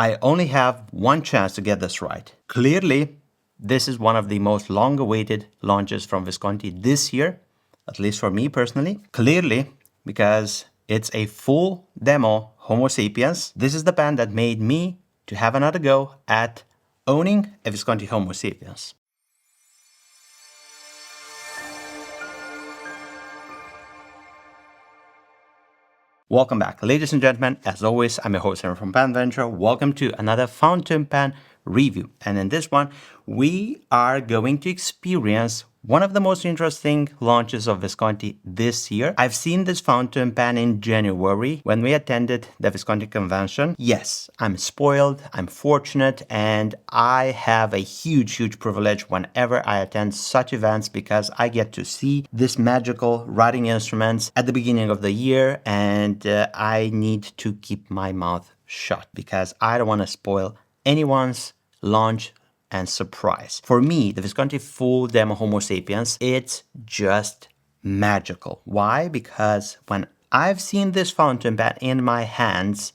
I only have one chance to get this right. Clearly, this is one of the most long-awaited launches from Visconti this year, at least for me personally. Clearly, because it's a full demo Homo Sapiens. This is the pen that made me to have another go at owning a Visconti Homo Sapiens. Welcome back, ladies and gentlemen. As always, I'm your host from Pen Venture. Welcome to another fountain pen review. And in this one, we are going to experience one of the most interesting launches of Visconti this year. I've seen this fountain pen in January when we attended the Visconti convention. Yes, I'm spoiled, I'm fortunate, and I have a huge privilege whenever I attend such events because I get to see this magical writing instruments at the beginning of the year, and I need to keep my mouth shut because I don't want to spoil anyone's launch and surprise. For me, the Visconti Full Demo Homo Sapiens, it's just magical. Why? Because when I've seen this fountain pen in my hands,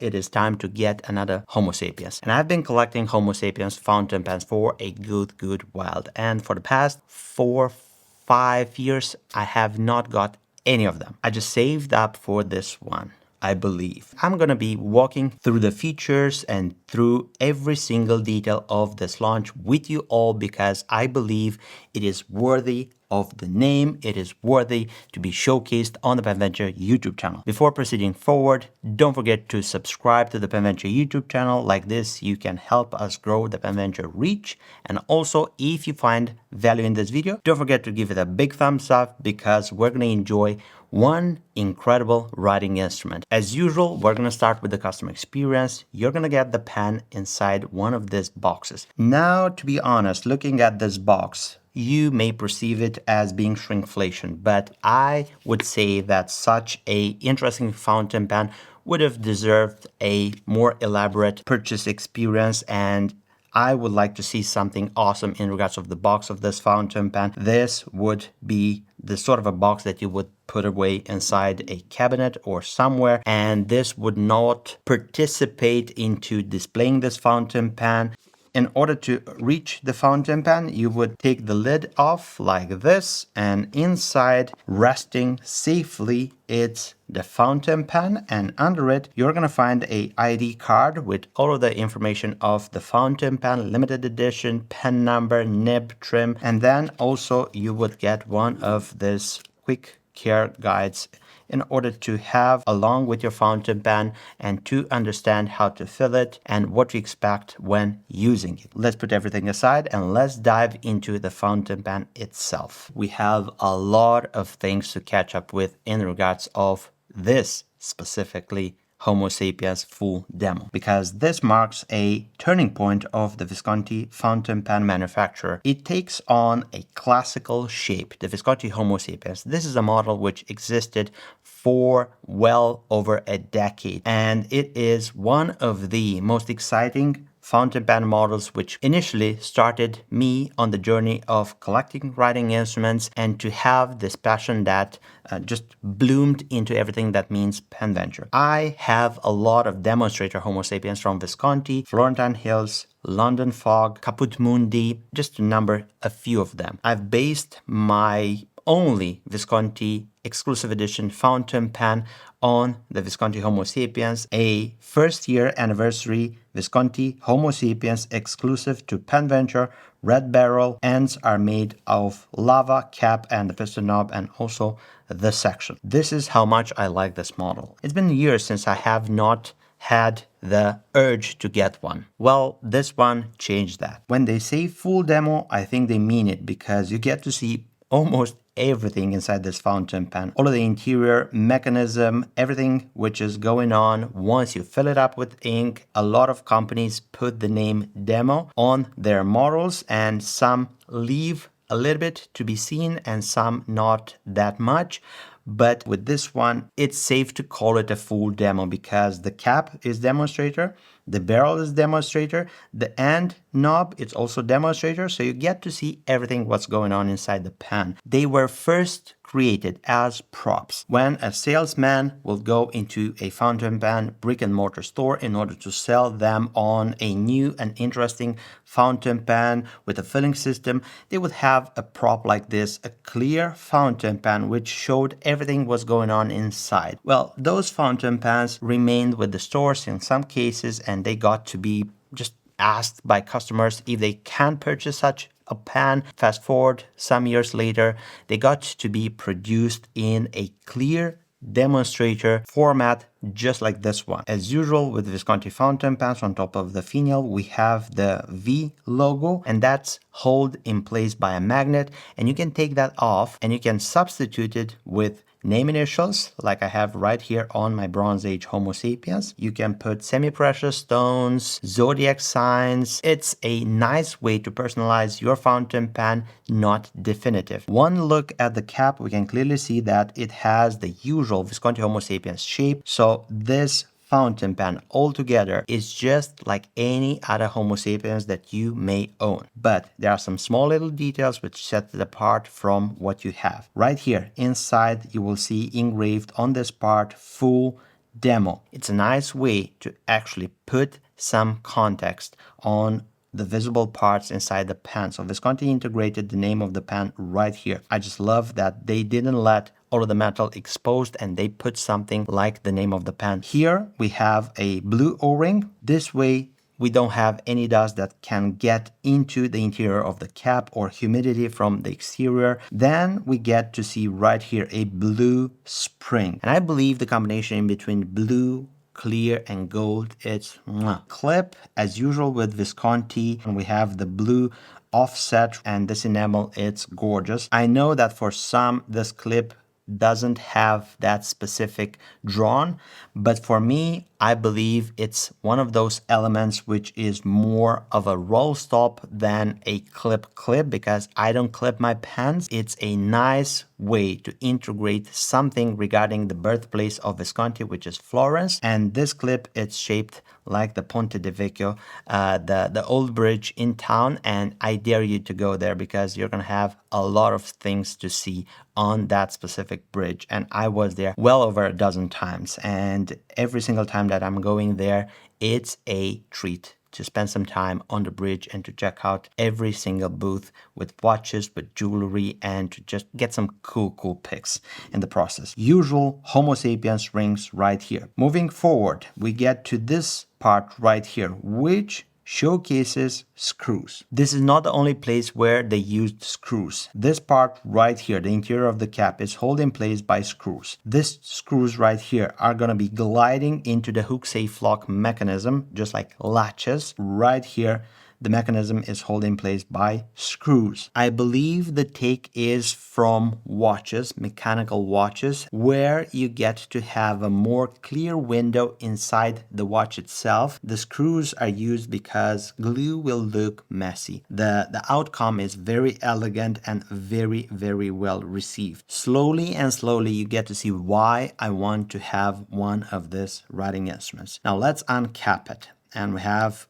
it is time to get another Homo Sapiens. And I've been collecting Homo Sapiens fountain pens for a good while. And for the past 4-5 years, I have not got any of them. I just saved up for this one. I believe. I'm going to be walking through the features and through every single detail of this launch with you all because I believe it is worthy of the name. It is worthy to be showcased on the Pen Venture YouTube channel. Before proceeding forward, don't forget to subscribe to the Pen Venture YouTube channel. Like this, you can help us grow the Pen Venture reach. And also, if you find value in this video, don't forget to give it a big thumbs up because we're going to enjoy one incredible writing instrument. As usual, we're going to start with the customer experience. You're going to get the pen inside one of these boxes. Now, to be honest, looking at this box, you may perceive it as being shrinkflation, but I would say that such a interesting fountain pen would have deserved a more elaborate purchase experience, and I would like to see something awesome in regards of the box of this fountain pen. This would be the sort of a box that you would put away inside a cabinet or somewhere, and this would not participate into displaying this fountain pen. In order to reach the fountain pen, you would take the lid off like this, and inside, resting safely, it's the fountain pen, and under it, you're going to find a ID card with all of the information of the fountain pen, limited edition, pen number, nib, trim, and then also you would get one of these quick care guides in order to have along with your fountain pen and to understand how to fill it and what to expect when using it. Let's put everything aside and let's dive into the fountain pen itself. We have a lot of things to catch up with in regards of this specifically Homo Sapiens Full Demo, because this marks a turning point of the Visconti fountain pen manufacturer. It takes on a classical shape, the Visconti Homo Sapiens. This is a model which existed for well over a decade, and it is one of the most exciting fountain pen models which initially started me on the journey of collecting writing instruments and to have this passion that just bloomed into everything that means pen venture. I have a lot of demonstrator Homo Sapiens from Visconti, Florentine Hills, London Fog, Caput Mundi, just to number a few of them. I've based my only Visconti exclusive edition fountain pen on the Visconti Homo Sapiens, a first year anniversary Visconti Homo Sapiens exclusive to Pen Venture. Red barrel ends are made of lava, cap and the piston knob, and also the section. This is how much I like this model. It's been years since I have not had the urge to get one. Well, this one changed that. When they say full demo, I think they mean it because you get to see almost everything inside this fountain pen. All of the interior mechanism, everything which is going on once you fill it up with ink. A lot of companies put the name demo on their models and some leave a little bit to be seen and some not that much. But with this one, it's safe to call it a full demo because the cap is demonstrator, the barrel is demonstrator, the end knob, it's also demonstrator. So you get to see everything what's going on inside the pen. They were first created as props. When a salesman will go into a fountain pen brick and mortar store in order to sell them on a new and interesting fountain pen with a filling system, they would have a prop like this, a clear fountain pen which showed everything was going on inside. Well, those fountain pens remained with the stores in some cases, and they got to be just asked by customers if they can purchase such a pan. Fast forward some years later, they got to be produced in a clear demonstrator format just like this one. As usual with Visconti fountain pens, on top of the finial we have the V logo, and that's held in place by a magnet, and you can take that off and you can substitute it with name initials like I have right here on my Bronze Age Homo Sapiens. You can put semi-precious stones, zodiac signs. It's a nice way to personalize your fountain pen, not definitive. One look at the cap, we can clearly see that it has the usual Visconti Homo Sapiens shape. So this fountain pen altogether is just like any other Homo sapiens that you may own. But there are some small little details which set it apart from what you have. Right here inside you will see engraved on this part full demo. It's a nice way to actually put some context on the visible parts inside the pen. So Visconti integrated the name of the pen right here. I just love that they didn't let all of the metal exposed and they put something like the name of the pen. Here we have a blue O-ring. This way we don't have any dust that can get into the interior of the cap or humidity from the exterior. Then we get to see right here a blue spring. And I believe the combination in between blue, clear and gold, it's clip as usual with Visconti, and we have the blue offset and this enamel, it's gorgeous. I know that for some this clip doesn't have that specific drawn, but for me I believe it's one of those elements which is more of a roll stop than a clip because I don't clip my pens. It's a nice way to integrate something regarding the birthplace of Visconti, which is Florence, and this clip it's shaped like the Ponte di Vecchio, the old bridge in town, and I dare you to go there because you're gonna have a lot of things to see on that specific bridge. And I was there well over a dozen times, and every single time that I'm going there, it's a treat to spend some time on the bridge and to check out every single booth with watches, with jewelry, and to just get some cool pics in the process. Usual Homo sapiens rings right here. Moving forward, we get to this part right here, which showcases screws. This is not the only place where they used screws. This part right here, the interior of the cap, is held in place by screws. These screws right here are going to be gliding into the hook safe lock mechanism, just like latches. Right here, the mechanism is held in place by screws. I believe the take is from watches, mechanical watches, where you get to have a more clear window inside the watch itself. The screws are used because glue will look messy. The outcome is very elegant and very well received. Slowly you get to see why I want to have one of these writing instruments. Now let's uncap it, and we have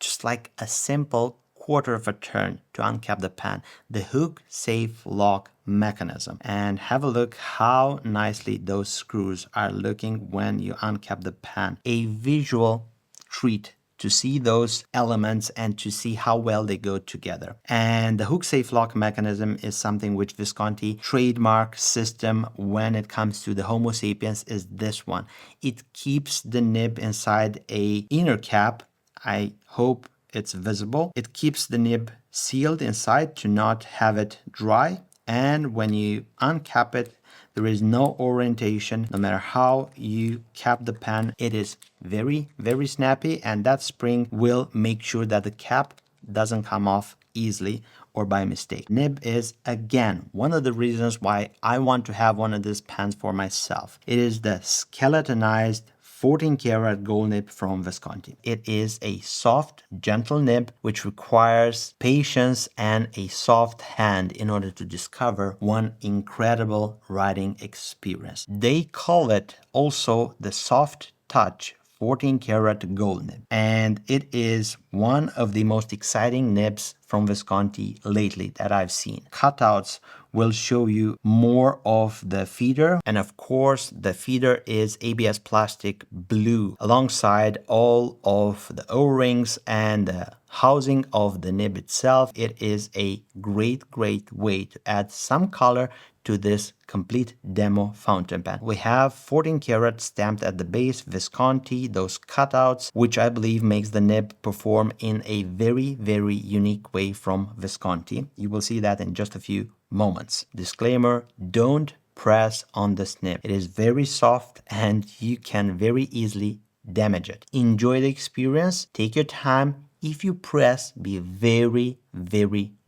just like a simple quarter of a turn to uncap the pen, the hook safe lock mechanism, and have a look how nicely those screws are looking when you uncap the pen. A visual treat to see those elements and to see how well they go together. And the hook safe lock mechanism is something which Visconti trademark system when it comes to the Homo sapiens is this one. It keeps the nib inside a inner cap. I hope it's visible. It keeps the nib sealed inside to not have it dry, and when you uncap it, there is no orientation. No matter how you cap the pen, it is very snappy, and that spring will make sure that the cap doesn't come off easily or by mistake. Nib is again one of the reasons why I want to have one of these pens for myself. It is the skeletonized 14 karat gold nib from Visconti. It is a soft, gentle nib which requires patience and a soft hand in order to discover one incredible writing experience. They call it also the soft touch 14 karat gold nib. And it is one of the most exciting nibs from Visconti lately that I've seen. Cutouts will show you more of the feeder, and of course the feeder is ABS plastic blue alongside all of the O-rings and the housing of the nib itself. It is a great way to add some color to this complete demo fountain pen. We have 14 karat stamped at the base, Visconti, those cutouts, which I believe makes the nib perform in a very unique way from Visconti. You will see that in just a few moments. Disclaimer, don't press on this nib. It is very soft and you can very easily damage it. Enjoy the experience, take your time. If you press, be very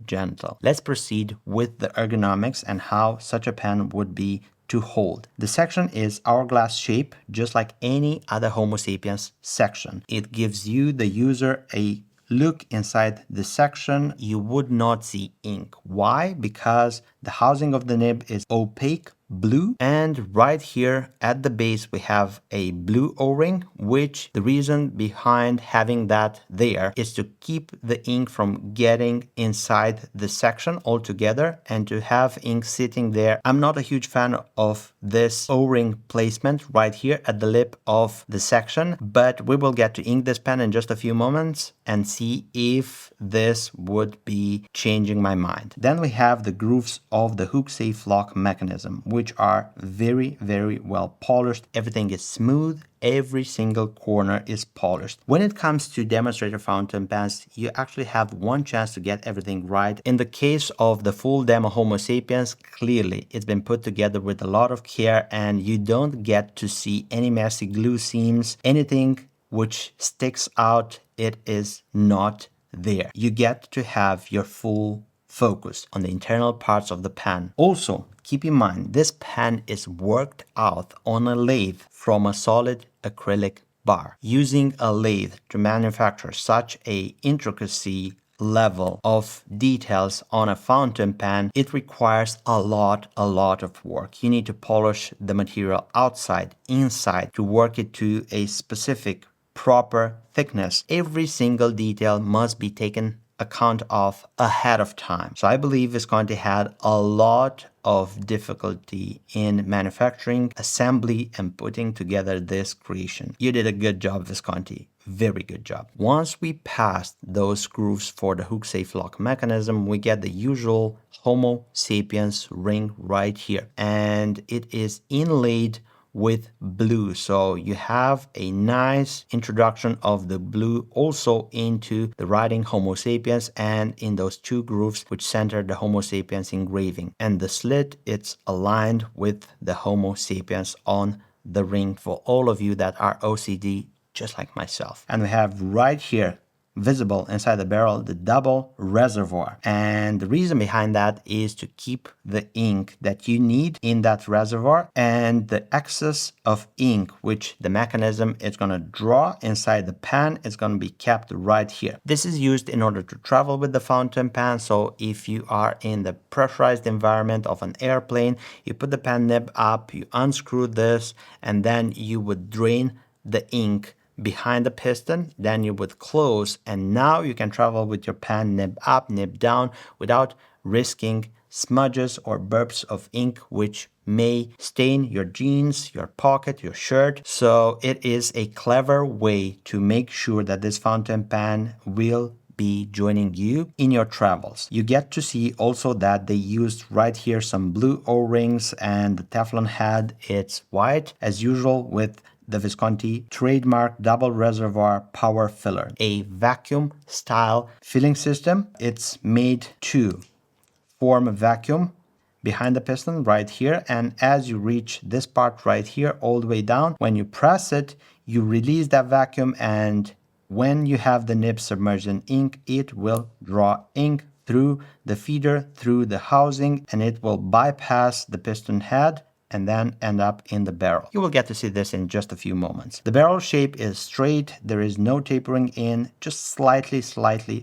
gentle. Let's proceed with the ergonomics and how such a pen would be to hold. The section is hourglass shape, just like any other Homo Sapiens section. It gives you, the user, a look inside the section. You would not see ink. Why? Because the housing of the nib is opaque blue, and right here at the base we have a blue O-ring, which the reason behind having that there is to keep the ink from getting inside the section altogether and to have ink sitting there. I'm not a huge fan of this O-ring placement right here at the lip of the section, but we will get to ink this pen in just a few moments and see if this would be changing my mind. Then we have the grooves of the hook safe lock mechanism, which are very well polished. Everything is smooth. Every single corner is polished. When it comes to demonstrator fountain pens, you actually have one chance to get everything right. In the case of the full demo Homo Sapiens, clearly it's been put together with a lot of care and you don't get to see any messy glue seams, anything which sticks out. It is not there. You get to have your full focus on the internal parts of the pen. Also, keep in mind, this pen is worked out on a lathe from a solid acrylic bar. Using a lathe to manufacture such a intricacy level of details on a fountain pen, it requires a lot of work. You need to polish the material outside, inside, to work it to a specific proper thickness. Every single detail must be taken account of ahead of time. So I believe Visconti had a lot of difficulty in manufacturing, assembly, and putting together this creation. You did a good job, Visconti. Very good job. Once we passed those grooves for the hook safe lock mechanism, we get the usual Homo Sapiens ring right here. And it is inlaid with blue, so you have a nice introduction of the blue also into the writing Homo Sapiens and in those two grooves which center the Homo Sapiens engraving. And the slit, it's aligned with the Homo Sapiens on the ring for all of you that are OCD just like myself. And we have right here visible inside the barrel the double reservoir, and the reason behind that is to keep the ink that you need in that reservoir and the excess of ink which the mechanism is going to draw inside the pen is going to be kept right here. This is used in order to travel with the fountain pen, so if you are in the pressurized environment of an airplane, you put the pen nib up, you unscrew this, and then you would drain the ink behind the piston, then you would close, and now you can travel with your pen nib up, nib down without risking smudges or burps of ink which may stain your jeans, your pocket, your shirt. So it is a clever way to make sure that this fountain pen will be joining you in your travels. You get to see also that they used right here some blue O-rings, and the Teflon head, it's white as usual with the Visconti trademark double reservoir power filler, a vacuum style filling system. It's made to form a vacuum behind the piston right here, and as you reach this part right here all the way down, when you press it, you release that vacuum, and when you have the nib submerged in ink, it will draw ink through the feeder, through the housing, and it will bypass the piston head and then end up in the barrel. You will get to see this in just a few moments. The barrel shape is straight. There is no tapering in, just slightly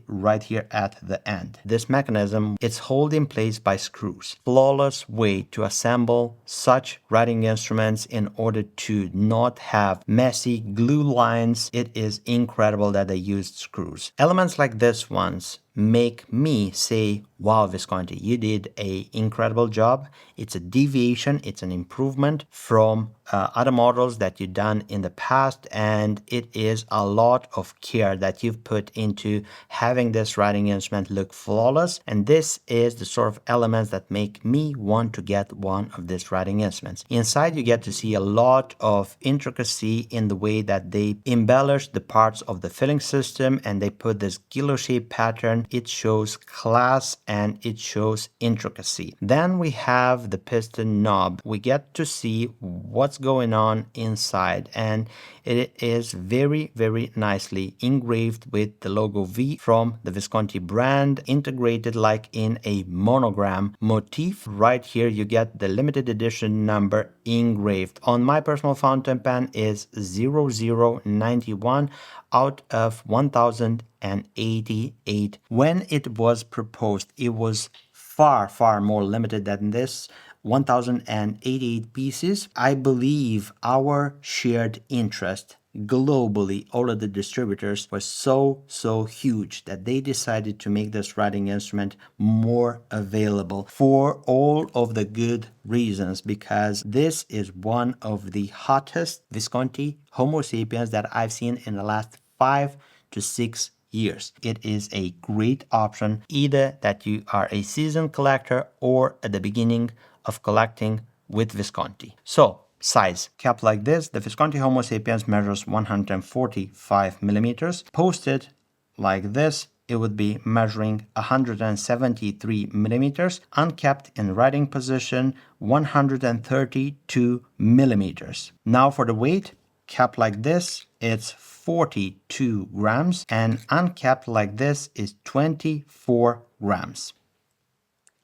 right here at the end. This mechanism is held in place by screws. Flawless way to assemble such writing instruments in order to not have messy glue lines. It is incredible that they used screws. Elements like this ones make me say, wow, Visconti, you did an incredible job. It's a deviation, it's an improvement from other models that you've done in the past, and it is a lot of care that you've put into having this writing instrument look flawless, and this is the sort of elements that make me want to get one of these writing instruments. Inside you get to see a lot of intricacy in the way that they embellish the parts of the filling system, and they put this kilo shape pattern. It shows class and it shows intricacy. Then we have the piston knob. We get to see what's going on inside, and it is very nicely engraved with the logo V from the Visconti brand, integrated like in a monogram motif. Right here you get the limited edition number engraved. On my personal fountain pen is 0091 out of 1088. When it was proposed, it was far more limited than this. 1088 pieces. I believe our shared interest globally, all of the distributors, was so huge that they decided to make this writing instrument more available for all of the good reasons, because this is one of the hottest Visconti Homo Sapiens that I've seen in the last 5 to 6 years. It is a great option, either that you are a seasoned collector or at the beginning of collecting with Visconti. So, size. Cap like this, the Visconti Homo Sapiens measures 145 millimeters. Posted like this, it would be measuring 173 millimeters. Uncapped in writing position, 132 millimeters. Now for the weight, capped like this, it's 42 grams, and uncapped like this is 24 grams.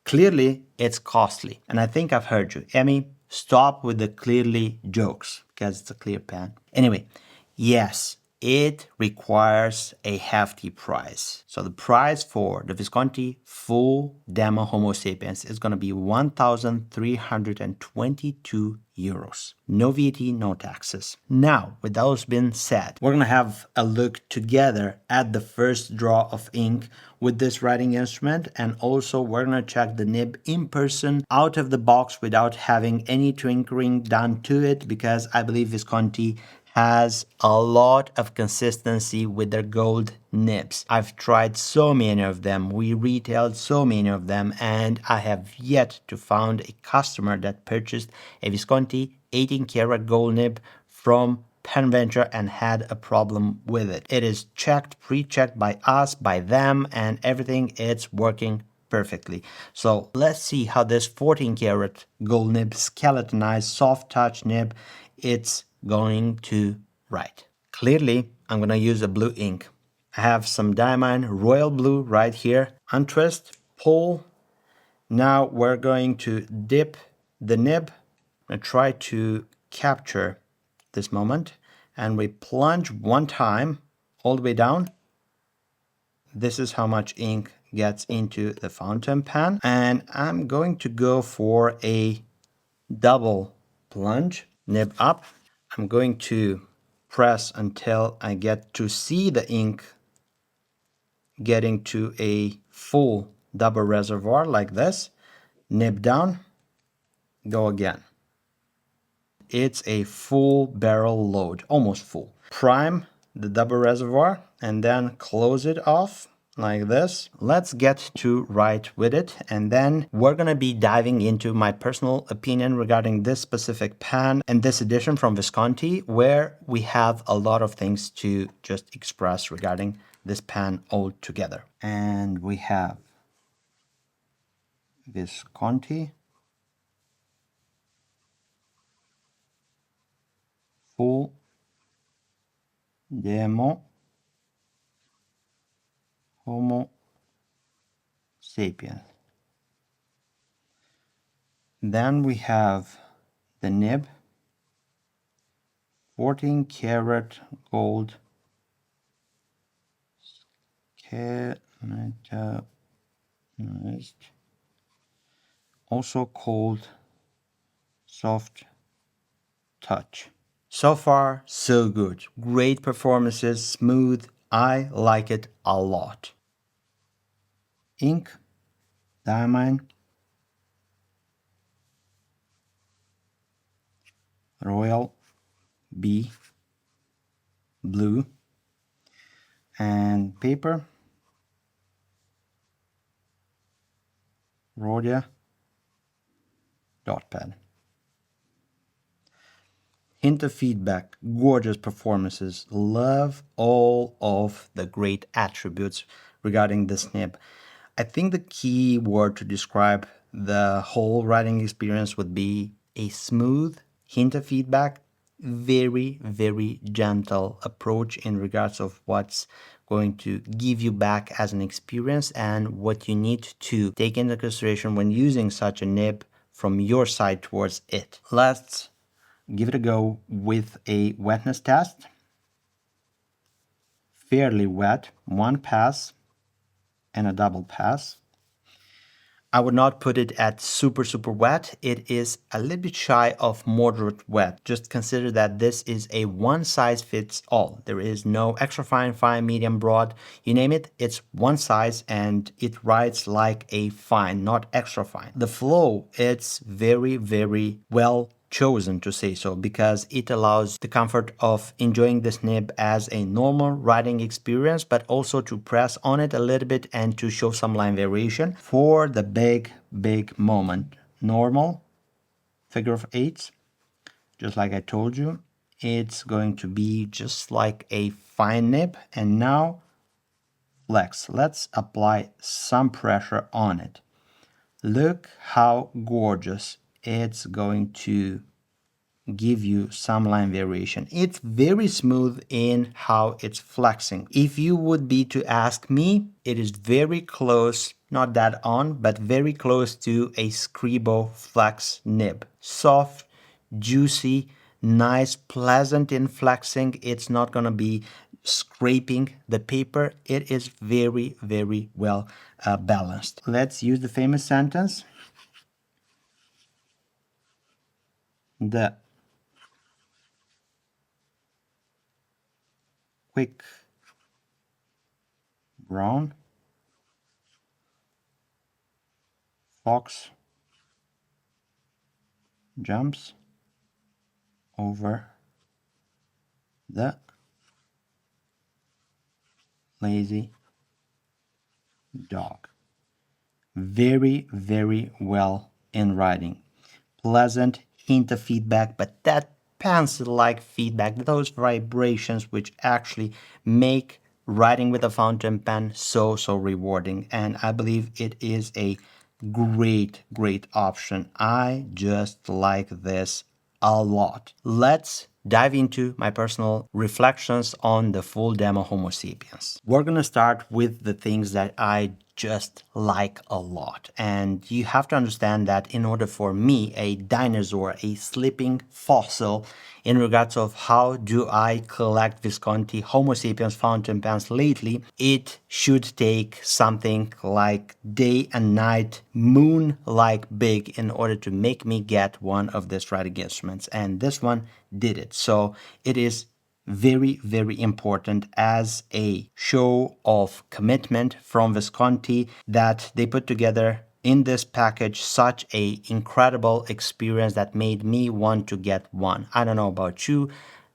Clearly, it's costly, and I think I've heard you. Emmy, stop with the clearly jokes, because it's a clear pen. Anyway, yes, it requires a hefty price. So the price for the Visconti Full Demo Homo Sapiens is going to be 1,322 euros. No VAT, no taxes. Now, with those being said, we're going to have a look together at the first draw of ink with this writing instrument, and also we're going to check the nib in person out of the box without having any tinkering done to it, because I believe Visconti has a lot of consistency with their gold nibs. I've tried so many of them, we retailed so many of them, and I have yet to find a customer that purchased a Visconti 18 karat gold nib from Penventure and had a problem with it. It is checked, pre-checked by us, by them, and everything, it's working perfectly. So let's see how this 14 karat gold nib, skeletonized soft touch nib, it's going to write. Clearly, I'm going to use a blue ink. I have some Diamine Royal Blue right here. Untwist, pull. Now we're going to dip the nib and try to capture this moment. And we plunge one time all the way down. This is how much ink gets into the fountain pen. And I'm going to go for a double plunge, nib up. I'm going to press until I get to see the ink getting to a full double reservoir like this. Nib down, go again. It's a full barrel load, almost full. Prime the double reservoir and then close it off like this. Let's get to right with it, and then we're gonna be diving into my personal opinion regarding this specific pen and this edition from Visconti, where we have a lot of things to just express regarding this pen altogether. And we have Visconti Full Demo Homo Sapiens. Then we have the nib, 14 karat gold skeletonized, also called soft touch. So far, so good. Great performances, smooth. I like it a lot. Ink, diamond, royal, B, blue, and paper, Rhodia, dot pad. Hint of feedback, gorgeous performances. Love all of the great attributes regarding this nib. I think the key word to describe the whole writing experience would be a smooth hint of feedback, very, very gentle approach in regards of what's going to give you back as an experience and what you need to take into consideration when using such a nib from your side towards it. Let's give it a go with a wetness test. Fairly wet, one pass and a double pass. I would not put it at super, super wet. It is a little bit shy of moderate wet. Just consider that this is a one size fits all. There is no extra fine, fine, medium, broad, you name it. It's one size and it writes like a fine, not extra fine. The flow, it's very, very well chosen to say so because it allows the comfort of enjoying this nib as a normal writing experience, but also to press on it a little bit and to show some line variation for the big moment. Normal, figure of eights, just like I told you, it's going to be just like a fine nib. And now flex, let's apply some pressure on it. Look how gorgeous it's going to give you some line variation. It's very smooth in how it's flexing. If you would be to ask me, it is very close, not that on, but very close to a Scribo flex nib. Soft, juicy, nice, pleasant in flexing. It's not going to be scraping the paper. It is very, very well balanced. Let's use the famous sentence. The quick brown fox jumps over the lazy dog. Very, very well in writing. Pleasant hint of feedback, but that pencil-like feedback, those vibrations which actually make writing with a fountain pen so, so rewarding. And I believe it is a great option. I just like this a lot. Let's dive into my personal reflections on the full demo Homo Sapiens. We're gonna start with the things that I just like a lot. And you have to understand that in order for me, a dinosaur, a sleeping fossil, in regards of how do I collect Visconti Homo Sapiens fountain pens lately, it should take something like day and night, moon-like big in order to make me get one of these writing instruments. And this one did it. So it is very, very important as a show of commitment from Visconti that they put together in this package such a incredible experience that made me want to get one. I don't know about you.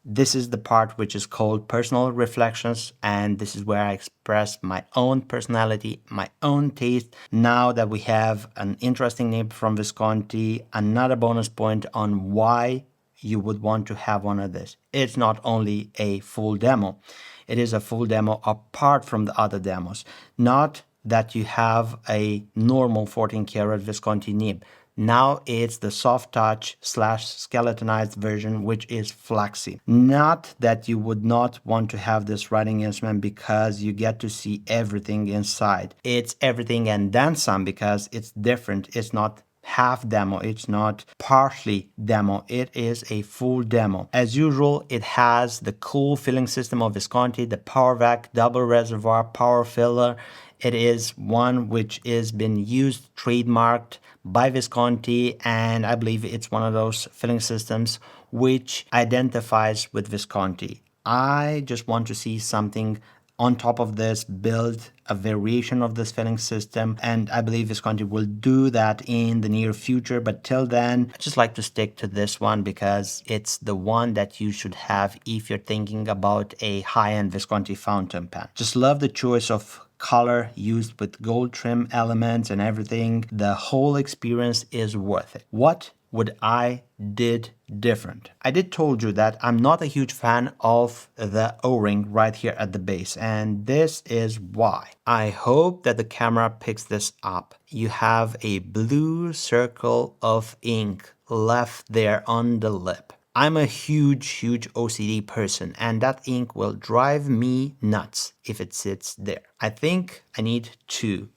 This is the part which is called personal reflections, and this is where I express my own personality, my own taste. Now that we have an interesting name from Visconti, another bonus point on why you would want to have one of this. It's not only a full demo, it is a full demo apart from the other demos. Not that you have a normal 14 karat Visconti nib. Now it's the soft touch / skeletonized version, which is flexy. Not that you would not want to have this writing instrument because you get to see everything inside. It's everything and then some because it's different. It's not half demo. It's not partially demo. It is a full demo. As usual, it has the cool filling system of Visconti, the power vac, double reservoir, power filler. It is one which is been used, trademarked by Visconti, and I believe it's one of those filling systems which identifies with Visconti. I just want to see something on top of this, build a variation of this filling system, and I believe Visconti will do that in the near future. But till then, I just like to stick to this one because it's the one that you should have if you're thinking about a high-end Visconti fountain pen. Just love the choice of color used with gold trim elements and everything. The whole experience is worth it. What would I did different? I did told you that I'm not a huge fan of the O-ring right here at the base, and this is why. I hope that the camera picks this up. You have a blue circle of ink left there on the lip. I'm a huge OCD person, and that ink will drive me nuts if it sits there. I think I need to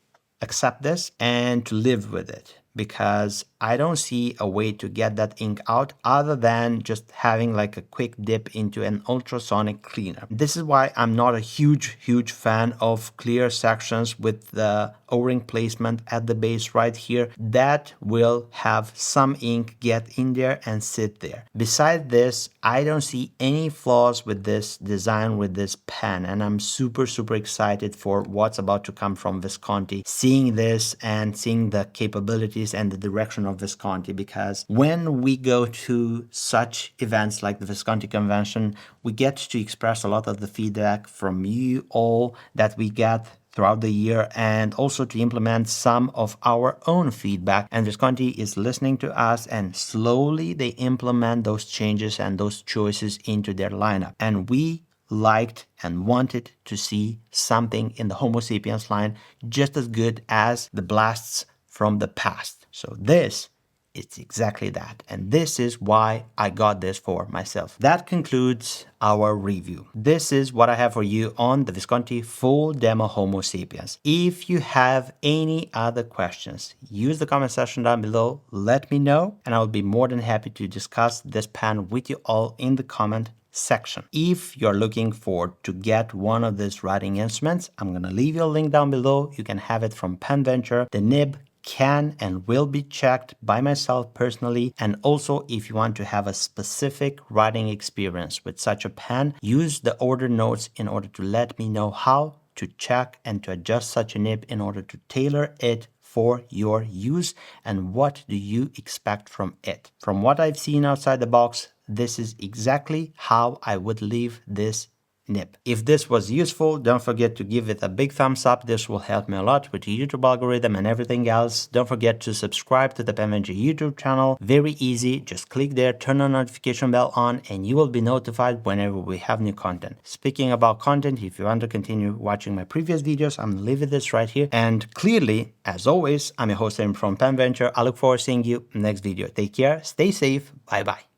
accept this and to live with it, because I don't see a way to get that ink out other than just having like a quick dip into an ultrasonic cleaner. This is why I'm not a huge fan of clear sections with the O-ring placement at the base right here. That will have some ink get in there and sit there. Besides this, I don't see any flaws with this design, with this pen, and I'm super excited for what's about to come from Visconti, seeing this and seeing the capabilities and the direction of Visconti, because when we go to such events like the Visconti convention, we get to express a lot of the feedback from you all that we get throughout the year, and also to implement some of our own feedback. And Visconti is listening to us, and slowly they implement those changes and those choices into their lineup. And we liked and wanted to see something in the Homo Sapiens line just as good as the blasts from the past. So this, it's exactly that. And this is why I got this for myself. That concludes our review. This is what I have for you on the Visconti Full Demo Homo Sapiens. If you have any other questions, use the comment section down below. Let me know, and I will be more than happy to discuss this pen with you all in the comment section. If you're looking for to get one of these writing instruments, I'm going to leave you a link down below. You can have it from Pen Venture. The nib can and will be checked by myself personally. And also, if you want to have a specific writing experience with such a pen, use the order notes in order to let me know how to check and to adjust such a nib in order to tailor it for your use and what do you expect from it. From what I've seen outside the box, this is exactly how I would leave this nib. If this was useful, don't forget to give it a big thumbs up. This will help me a lot with the YouTube algorithm and everything else. Don't forget to subscribe to the Pen Venture YouTube channel. Very easy. Just click there, turn the notification bell on, and you will be notified whenever we have new content. Speaking about content, if you want to continue watching my previous videos, I'm leaving this right here. And clearly, as always, I'm your host from Pen Venture. I look forward to seeing you next video. Take care, stay safe, bye bye.